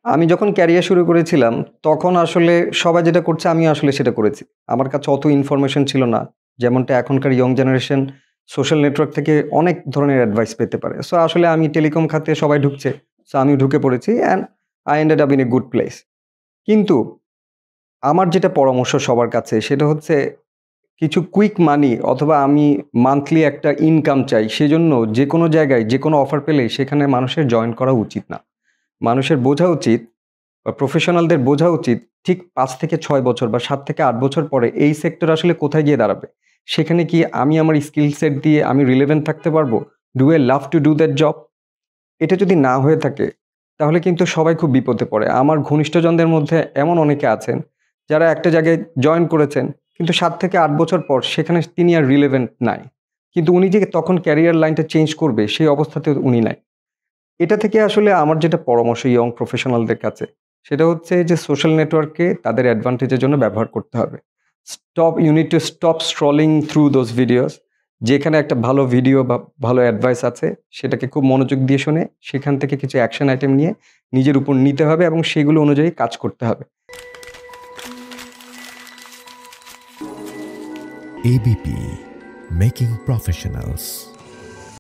আমি যখন ক্যারিয়ার শুরু করেছিলাম, তখন আসলে সবাই যেটা করছে আমিও আসলে সেটা করেছি। আমার কাছে অত ইনফরমেশন ছিল না। যেমনটা এখনকার ইয়ং জেনারেশন সোশ্যাল নেটওয়ার্ক থেকে অনেক ধরনের অ্যাডভাইস পেতে পারে। সো আসলে আমি টেলিকম খাতে সবাই ঢুকছে। সো আমিও ঢুকে পড়েছি and I ended up in a good place. কিন্তু আমার যেটা পরামর্শ সবার কাছে সেটা হচ্ছে কিছু কুইক মানি অথবা আমি মান্থলি একটা ইনকাম চাই। সেজন্য যেকোনো জায়গায় যেকোনো অফার পেলেই সেখানে মানুষের জয়েন করা উচিত না। মানুষের বোঝা উচিত বা প্রফেশনালদের বোঝা উচিত ঠিক ৫ থেকে ৬ বছর বা ৭ থেকে ৮ বছর পরে এই সেক্টর আসলে কোথায় গিয়ে দাঁড়াবে? সেখানে কি আমি আমার স্কিল সেট দিয়ে আমি রিলেভেন্ট থাকতে পারবো? Do I love to do that job? এটা যদি না হয়ে থাকে তাহলে কিন্তু সবাই খুব বিপদে পড়ে। আমার ঘনিষ্ঠজনদের মধ্যে এমন অনেকে আছেন যারা একটা জায়গায় জয়েন করেছেন কিন্তু ৭ থেকে ৮ বছর পর সেখানে তিনি আর রিলেভেন্ট নাই। কিন্তু উনি যে তখন ক্যারিয়ার লাইনটা চেঞ্জ করবে সেই অবস্থাতেও উনি নাই। এটা থেকে আসলে আমার যেটা পরামর্শ ইয়ং প্রফেশনালদের কাছে, সেটা হচ্ছে যে সোশ্যাল নেটওয়ার্ককে তাদের অ্যাডভান্টেজের জন্য ব্যবহার করতে হবে। You need to stop scrolling through those videos. যেখানে একটা ভালো ভিডিও বা ভালো অ্যাডভাইস আছে, সেটাকে খুব মনোযোগ দিয়ে শুনে সেখান থেকে কিছু অ্যাকশন আইটেম নিয়ে নিজের উপর নিতে হবে এবং সেগুলো অনুযায়ী কাজ করতে হবে। ABP, Making Professionals.